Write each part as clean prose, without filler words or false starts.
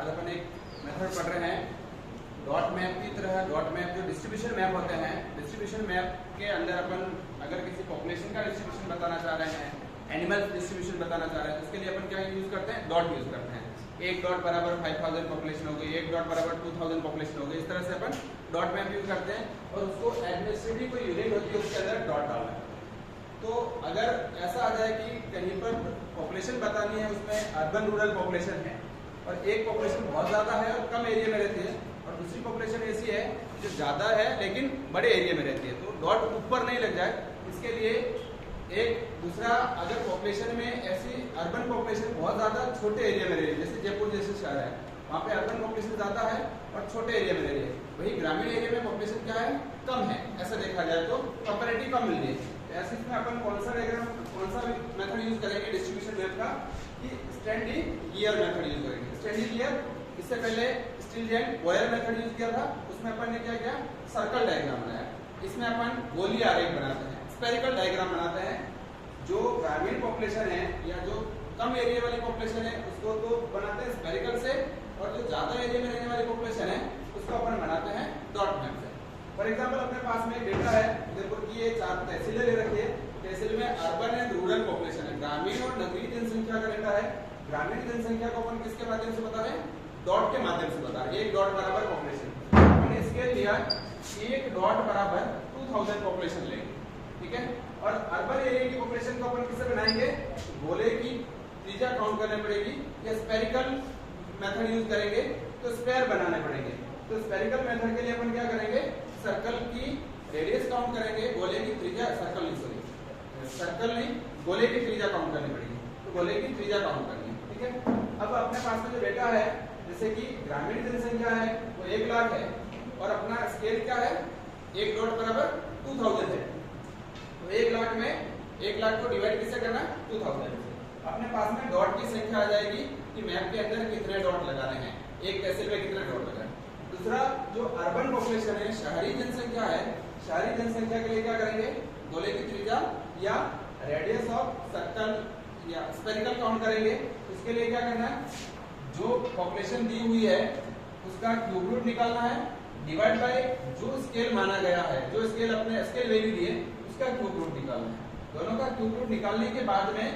आज अपन एक मेथड पढ़ रहे हैं डॉट मैप की तरह। डॉट मैप जो डिस्ट्रीब्यूशन मैप होते हैं, डिस्ट्रीब्यूशन मैप के अंदर अपन अगर किसी पॉपुलेशन का डिस्ट्रीब्यूशन बताना चाह रहे हैं, एनिमल डिस्ट्रीब्यूशन बताना चाह रहे हैं, तो उसके लिए अपन क्या यूज करते हैं? डॉट यूज करते हैं। एक डॉट बराबर 5000 पॉपुलेशन हो गई, एक डॉट बराबर 2000 पॉपुलेशन हो गई। इस तरह से अपन डॉट मैप यूज करते हैं और उसको एडमिनिस्ट्रेटिव कोई यूनिट होती है उसके अंदर डॉट डालना है। तो अगर ऐसा आ जाए कि कहीं पर पॉपुलेशन बतानी है, उसमें अर्बन रूरल पॉपुलेशन है और एक पॉपुलेशन बहुत ज़्यादा है और कम एरिया में रहती है और दूसरी पॉपुलेशन ऐसी है जो ज़्यादा है लेकिन बड़े एरिया में रहती है, तो डॉट ऊपर नहीं लग जाए इसके लिए एक दूसरा, अगर पॉपुलेशन में ऐसी अर्बन पॉपुलेशन बहुत ज़्यादा छोटे एरिया में रह रही है, जैसे जयपुर जैसे शहर है, वहाँ पे अर्बन पॉपुलेशन ज़्यादा है और छोटे एरिया में रह रही है, वही ग्रामीण एरिया में पॉपुलेशन क्या है? कम है। ऐसा देखा जाए तो कंपैरेटिव कम मिल रही है। ऐसे में अपन कौन सा मेथड यूज करेंगे डिस्ट्रीब्यूशन मैप का? कि स्टैंडिंग ईयर मेथड यूज करेंगे। स्टैंडिंग ईयर, इससे पहले स्टिल्ट बोयर मेथड यूज किया था, उसमें अपन ने क्या किया? सर्कल डायग्राम बनाया। इसमें अपन गोली आरेख बनाते हैं, स्फेरिकल डायग्राम बनाते हैं। जो ग्रामीण पॉपुलेशन है या जो कम एरिया वाली पॉपुलेशन है उसको तो बनाते हैं स्फेरिकल से, और जो ज्यादा एरिया में रहने वाली पॉपुलेशन है उसको अपन बनाते हैं डॉट मैप से। फॉर एग्जाम्पल अपने पास में डेटा है उदयपुर की, ये 4 तहसीलें ले रखी है। तहसील में अर्बन एंड रूरल पॉपुलेशन है, ग्रामीण और नगरीय जनसंख्या का डेटा है। ग्रामीण जनसंख्या को अपन किसके माध्यम से बता रहे हैं? डॉट के माध्यम से बता रहे हैं। एक डॉट बराबर पॉपुलेशन, हमने स्केल लिया, एक डॉट बराबर 2000 पॉपुलेशन लेंगे, ठीक है। और अर्बन एरिया की पॉपुलेशन को अपन किससे बनाएंगे? गोले की त्रिज्या काउंट करनी पड़ेगी या स्फेरिकल मेथड यूज करेंगे तो स्क्वायर बनाने पड़ेंगे। तो स्फेरिकल मेथड के लिए अपन क्या करेंगे? सर्कल की रेडियस काउंट करेंगे, गोले की त्रिज्या, सर्कल नहीं गोले की त्रिज्या काउंट करनी पड़ेगी, तो गोले की त्रिज्या काउंट करनी है, ठीक है। अब अपने पास में जो डेटा है, जैसे कि ग्रामीण जनसंख्या है वो 1 लाख है और अपना स्केल क्या है? एक डॉट बराबर 2000 है, तो 1 लाख में 1 लाख को डिवाइड किससे करना? 2000 से। अपने पास में डॉट की संख्या आ जाएगी कि मैप के अंदर कितने डॉट लगाने हैं, एक तहसील में कितने डॉट लगाने। दूसरा, जो अर्बन पॉपुलेशन है, शहरी जनसंख्या है, शहरी जनसंख्या के लिए क्या करेंगे? गोले की त्रिज्या या रेडियस ऑफ सर्कल या स्फेरिकल काउंट करेंगे। उसके लिए क्या करना है? जो पॉपुलेशन दी हुई है उसका क्यूब रूट निकालना है, डिवाइड बाय जो स्केल माना गया है, जो स्केल अपने स्केल वैल्यू दिए उसका क्यूब रूट निकालना है। दोनों का क्यूब रूट निकालने के बाद में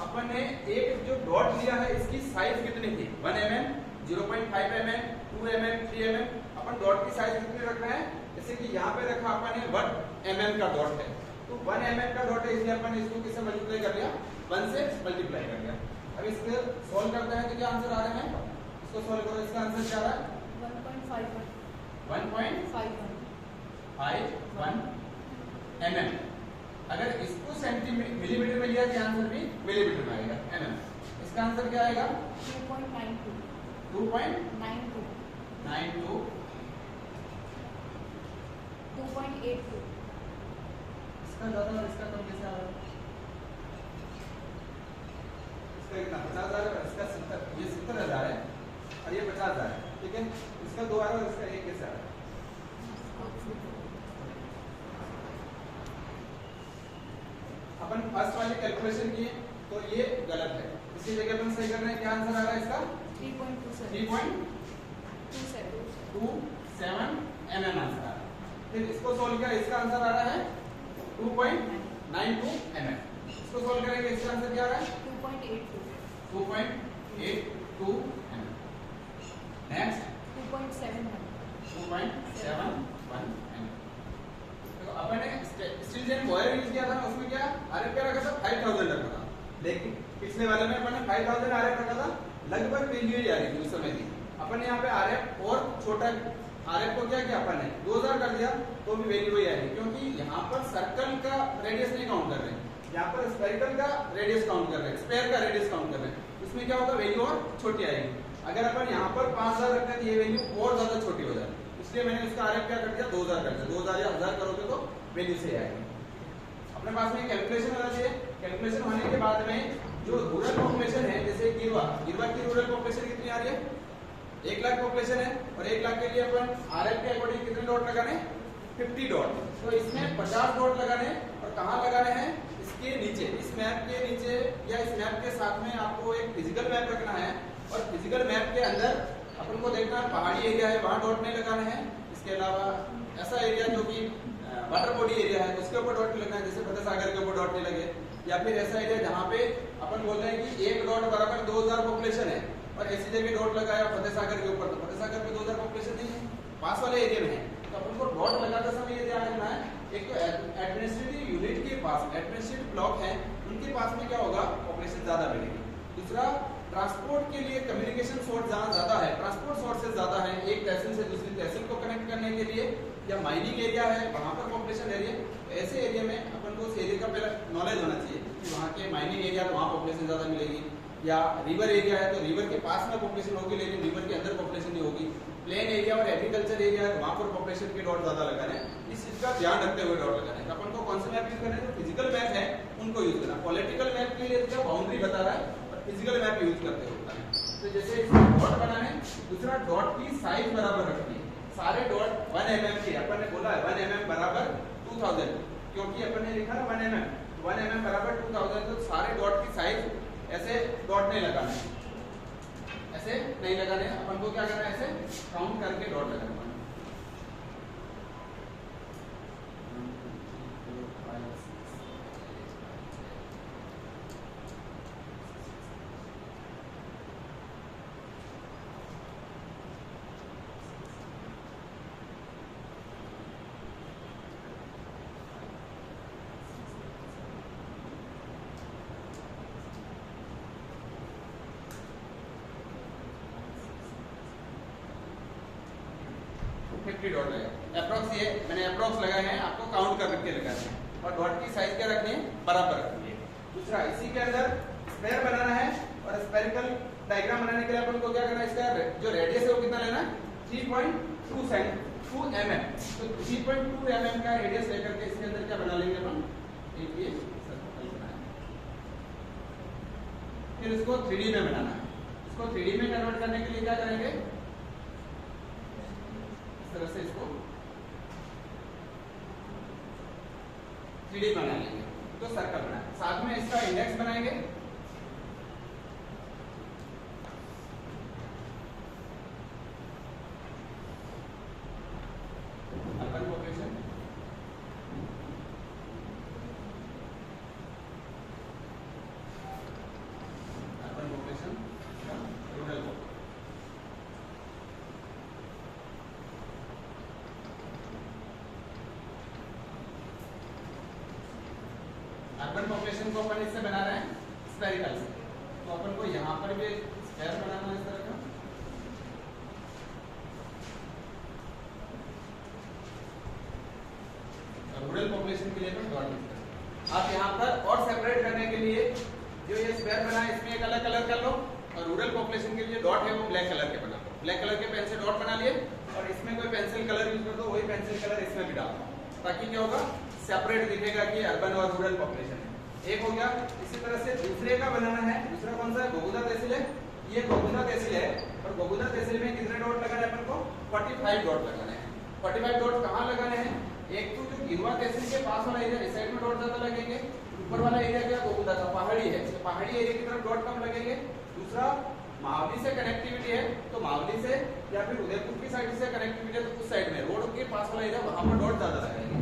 अपन ने एक जो डॉट लिया है इसकी साइज कितनी थी? 1 mm, 0.5 mm, 2 mm, 3 mm। अपन डॉट की साइज कितनी रख रहे हैं? जैसे कि यहाँ पे रखा अपन ने 1 mm का डॉट है, तो 1 mm का डॉट है, इसलिए अपन ने इसको किससे मल्टीप्लाई कर लिया? 1 से मल्टीप्लाई कर लिया। अब इसको सोल्व करते हैं तो क्या आंसर आ रहे हैं? इसको सोल्व करो, इसका आंसर क्या आ रहा है? 1.51 mm। अगर इसको मिलीमीटर में लिया तो आंसर भी मिलीमीटर में आएगा, mm। इसका आंसर क्या आएगा? 2.92 2.82। इसका ज्यादा और इसका कम कैसे आ रहा है? इसका कितना? 50,000 है, इसका 70, ये 70,000 है और ये 50,000 है, ठीक है। इसका 2 आ रहा है और इसका 1 कैसे आ रहा है? अपन फर्स्ट वाली कैलकुलेशन किए तो ये गलत है, इसी जगह अपन सही कर रहे हैं। क्या आंसर आ रहा है इसका? 3.27 mm आंसर आ रहा है। फिर इसको सोल्व किया, इसका आंसर आ रहा है 2.92 mm। इसको सोल्व करेंगे, इसका आंसर क्या आ रहा है? 2.82 mm। Next 2.71 mm। तो अपन ने स्टिल्ट बोयर यूज किया था, उसमें क्या आरएफ क्या रखा था? 5000 रखा था, लेकिन पिछले वाले में अपन ने 5000 आरएफ रखा था, लगभग वैल्यू ही आ रही थी उस समय की। अपन ने यहाँ पे आरएफ और छोटा आरएफ को क्या किया? अपन ने 2000 कर दिया तो भी वैल्यू ही आ रही, क्योंकि यहाँ पर सर्कल का रेडियस नहीं काउंट कर रहे हैं, यहाँ पर स्फेरिकल का रेडियस काउंट कर रहे हैं, स्फेयर का रेडियस काउंट कर रहे हैं। उसमें क्या होगा? वैल्यू और छोटी आएगी। अगर अपन यहाँ पर 5000 रखते हैं तो ये वैल्यू और ज्यादा छोटी हो जाती है, इसलिए मैंने उसका आरएफ क्या कर दिया? 2000 कर दिया। 2000 या 1000 करोगे तो वैल्यू से आएगी। अपने पास में कैलकुलेशन होना चाहिए। कैलकुलेशन होने के बाद में जो रूरल पॉपुलेशन है, जैसे गिरवा की रूरल पॉपुलेशन कितनी आ रही है? 1 लाख पॉपुलेशन है और 1 लाख के लिए अपन आरएफ के अकॉर्डिंग कितने डॉट लगाने? 50 डॉट। तो इसमें 50 डॉट लगाने, और कहाँ लगाने हैं? इसके नीचे, इस मैप के नीचे या इस मैप के साथ में आपको एक फिजिकल मैप रखना है, और फिजिकल मैप के अंदर अपन को देखना है पहाड़ी एरिया है वहाँ डॉट नहीं लगाना है। इसके अलावा ऐसा एरिया जो कि वाटर बॉडी एरिया है उसके ऊपर डॉट नहीं लगना है, जैसे फतेह सागर के ऊपर डॉट नहीं लगे। या फिर ऐसा एरिया जहाँ पे अपन बोल रहे हैं कि एक डॉट बराबर 2000 पॉपुलेशन है और ऐसी जगह डॉट लगाया फतेह सागर के ऊपर, तो फतेह सागर में 2000 पॉपुलेशन नहीं है, पास वाले एरिया में है। तो अपन को डॉट लगाते समय ये ध्यान रखना है, एक तो एडमिनिस्ट्रेटिव यूनिट के पास, एडमिनिस्ट्रेटिव ब्लॉक है उनके पास में क्या होगा, पॉपुलेशन ज्यादा मिलेगी। दूसरा, ट्रांसपोर्ट के लिए कम्युनिकेशन सोर्स जहाँ ज्यादा है, ट्रांसपोर्ट सोर्सेज ज्यादा है, एक तहसील से दूसरी तहसील को कनेक्ट करने के लिए, या माइनिंग एरिया है वहाँ पर पॉपुलेशन एरिया, ऐसे एरिया में अपन को उस एरिया का पहले नॉलेज होना चाहिए कि वहाँ के माइनिंग एरिया तो वहाँ पॉपुलेशन ज्यादा मिलेगी। या रिवर एरिया है तो रिवर के पास में पॉपुलेशन होगी लेकिन रिवर के अंदर पॉपुलेशन नहीं होगी। प्लेन एरिया और एग्रीकल्चर एरिया है तो वहाँ पर पॉपुलेशन के डॉट ज्यादा लगाने हैं। इस चीज का ध्यान रखते हुए डॉट लगाने हैं। अपन को कौन से मैप यूज करना है, जो फिजिकल मैप है उनको यूज करना। पॉलिटिकल मैप के लिए क्या बाउंड्री बता रहा है, और फिजिकल मैप यूज करते होता है। तो जैसे इसमें डॉट बनाना है, दूसरा डॉट की साइज बराबर रखनी है। सारे डॉट 1 mm के, अपन ने बोला है 1 mm बराबर 2000, क्योंकि अपन ने लिखा है 1 mm, 1 mm बराबर 2000, तो सारे डॉट की साइज ऐसे डॉट नहीं लगाना है, ऐसे नहीं लगाने हैं। अपन को क्या करना है, ऐसे काउंट करके डॉट लगाना है। डॉट लगाया, अप्रॉक्स ये मैंने अप्रॉक्स लगाए हैं, आपको काउंट करके लगाना है। और डॉट की साइज क्या रखनी है, बराबर रखनी है। दूसरा, इसी के अंदर स्क्वायर बनाना है, और स्फेरिकल डायग्राम बनाने के लिए अपन को क्या करना है, इसका जो रेडियस है वो कितना लेना है, 3.2 mm। तो 3.2 mm का रेडियस लेकर के इसके अंदर क्या बना लेंगे अपन, एक ये सर्कल बनाना है। फिर इसको 3D में बनाना है। इसको 3D में कन्वर्ट करने के लिए क्या करेंगे, तरह से इसको 3D बना लेंगे, तो सर्कल बना। साथ में इसका इंडेक्स बनाएंगे, urban population, urban population, rural population. Urban population को अपन इससे बना रहे हैं स्फेरिकल से, तो अपन को यहाँ पर भी स्फेयर बनाना है इस तरह का। रूरल पॉपुलेशन के लिए अपन डॉट यूज करें। आप यहाँ पर और सेपरेट करने के लिए जो ये स्फेयर बना है इसमें एक अलग कलर कर लो, और रूरल पॉपुलेशन के लिए डॉट है वो ब्लैक कलर के बना लो। ब्लैक कलर के पेन से डॉट बना लिए, और इसमें कोई पेंसिल कलर यूज कर दो, वही पेंसिल कलर इसमें भी डाल दो, ताकि क्या होगा, सेपरेट दिखेगा कि अर्बन और रूरल पॉपुलेशन है। एक हो गया। इसी तरह से दूसरे का बनाना है। दूसरा कौन सा है, घोघुदा तहसील है। ये घोघुदा तहसील है, और घोघुदा तहसील में कितने डॉट लगाने हैं अपन को, 45 डॉट लगाने हैं। 45 डॉट कहाँ लगाने हैं, एक तो जो गिरवा तहसील के पास वाला एरिया, इस साइड में डॉट ज्यादा लगेंगे। ऊपर वाला एरिया क्या, घोघुदा का पहाड़ी है, तो पहाड़ी एरिया की तरफ डॉट कम लगेंगे। दूसरा, मावली से कनेक्टिविटी है, तो मावली से या फिर उदयपुर की साइड से कनेक्टिविटी है, तो उस साइड में रोड के पास वाला एरिया, वहां पर डॉट ज्यादा लगाएंगे।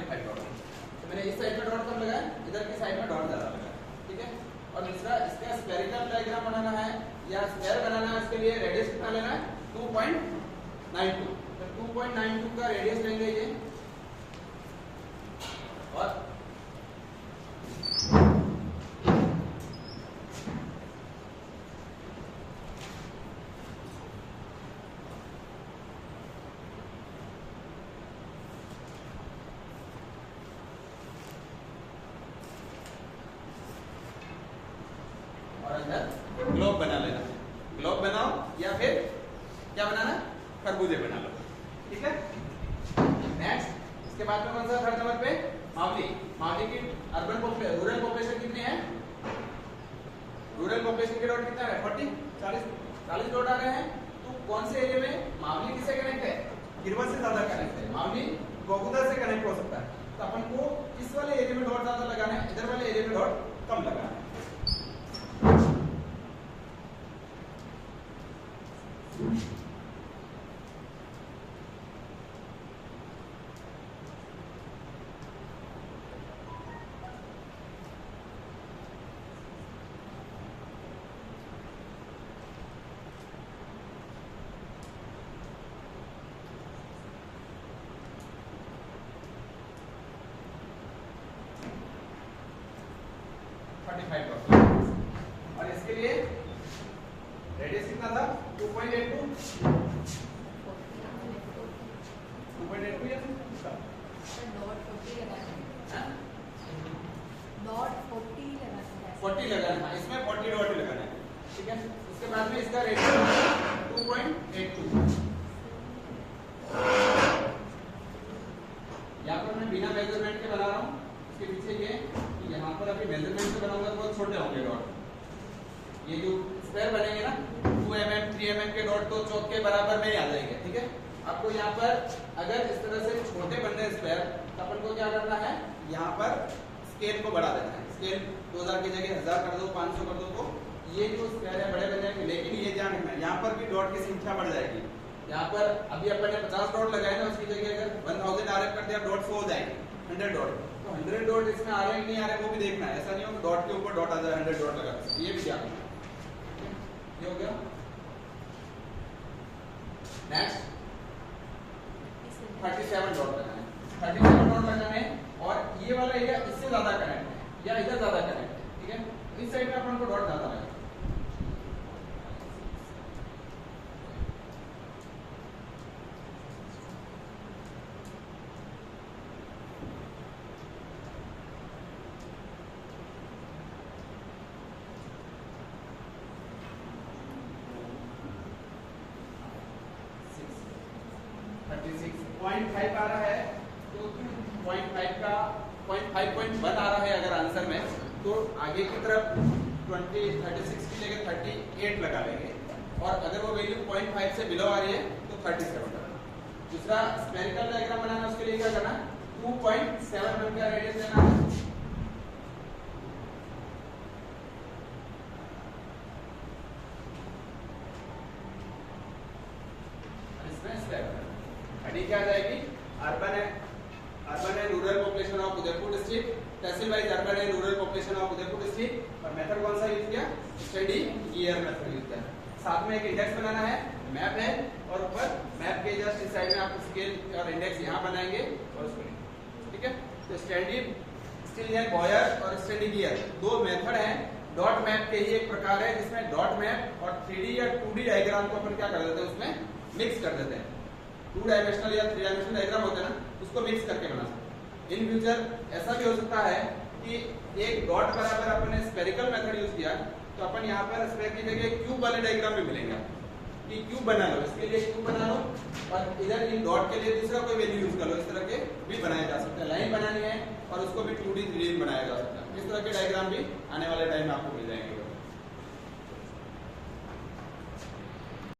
डॉट, तो मैंने इस साइड में डॉट कम लगाया, इधर की साइड में डॉट ज्यादा लगाया, ठीक है। और दूसरा, इसका स्फेरिकल डायग्राम बनाना है या स्फेयर बनाना है, उसके लिए रेडियस कितना लेना है, 2.92। तो 2.92 का रेडियस लेंगे ये, और ग्लोब बना लेना। ग्लोब बनाओ, या फिर क्या बनाना, खरबूजे बना लो। ठीक है। नेक्स्ट इसके बाद में कौन सा थर्ड नंबर पे मावली। मावली की अर्बन रूरल पॉपुलेशन कितनी है? रूरल पॉपुलेशन के डॉट कितना है? 40 डॉट आ रहे हैं। तो कौन से एरिया में मावली किससे कनेक्ट है? गिरवा से ज्यादा कनेक्ट है। मावली बगुदा से कनेक्ट हो सकता है। तो अपन को इस वाले एरिया में डॉट ज्यादा लगाना है, इधर वाले एरिया में डॉट कम लगाना है। और इसके लिए रेडियस कितना था? 2.82 या डॉट 40 लगाना है। इसमें 40 डॉट लगाना है, ठीक है। उसके बाद में इसका रेडियस 2.82। यहाँ पर मैं बिना मेजरमेंट के बना रहा हूँ। इसके पीछे ये यहाँ पर अभी मेजरमेंट से बनाऊंगा तो बहुत छोटे होंगे डॉट। ये जो स्क्वायर बनेंगे ना 2 mm 3 mm के डॉट तो चौक के बराबर में ही आ जाएंगे, ठीक है। आपको यहाँ पर अगर इस तरह से छोटे बनने स्क्वायर तो अपन को क्या करना है? यहाँ पर स्केल को बढ़ा देना है। स्केल 2000 की जगह 1000 कर दो, 500 कर दो, तो ये जो स्क्वायर है बड़े बन जाएंगे। लेकिन ये ध्यान रखना है यहाँ पर भी डॉट की संख्या बढ़ जाएगी। यहाँ पर अभी अपन ने 50 डॉट लगाए ना, उसकी जगह अगर 1000 RF कर दिया डॉट 100 हो जाएंगे, 100 डॉट। तो 100 डॉट इसमें आ रहे हैं नहीं आ रहे वो भी देखना है। ऐसा नहीं हो कि डॉट के ऊपर डॉट आ जाए, 100 डॉट लगा, ये भी ध्यान रखना है। ये हो गया। नेक्स्ट 37 डॉट लगाना है। 37 डॉट लगाना है और ये वाला एरिया इससे ज्यादा कनेक्ट है या इधर ज्यादा कनेक्ट है, ठीक है। इस साइड में अपन को डॉट ज्यादा लगेगा। .5 आ रहा है तो 0.5 का 0.5.1 आ रहा है अगर आंसर में, तो आगे की तरफ 36 की जगह 38 लगा लेंगे। और अगर वो वैल्यू 0.5 से बिलो आ रही है तो 37 लगाना। दूसरा स्फेरिकल डायग्राम बनाना, उसके लिए क्या करना? 2.7 mm का रेडियस लेना है। क्या आ जाएगी? Urban and rural population of Udaipur district, tehsil wise urban and rural population of Udaipur district. और मेथड कौन सा यूज किया? स्टडी ईयर मेथड यूज किया। साथ में एक इंडेक्स बनाना है, मैप है, और ऊपर मैप के जस्ट इस साइड में आप स्केल और इंडेक्स यहाँ बनाएंगे और उसको, ठीक है। तो स्टडी स्टिल है बॉयर और स्टडी ईयर दो मेथड हैं। डॉट मैप के ही एक प्रकार है जिसमें डॉट मैप और 3D या 2D डायग्राम को अपन क्या कर देते हैं, उसमें मिक्स कर देते हैं। 2 डायमेंशनल या 3 डायमेंशनल डायग्राम होते हैं ना, उसको मिक्स करके बना सकते हैं। इन फ्यूचर ऐसा भी हो सकता है कि एक डॉट बराबर अपन ने स्फेरिकल मेथड यूज किया तो अपन यहाँ पर स्फेयर की जगह क्यूब वाले डायग्राम भी मिलेंगे कि क्यूब बना लो, इसके लिए क्यूब बना लो और इधर इन डॉट के लिए दूसरा कोई वैल्यू यूज कर लो। इस तरह के भी बनाए जा सकते हैं। लाइन बनानी है और उसको भी 2D 3D बनाया जा सकता है। इस तरह के डायग्राम भी आने वाले टाइम में आपको मिल जाएंगे।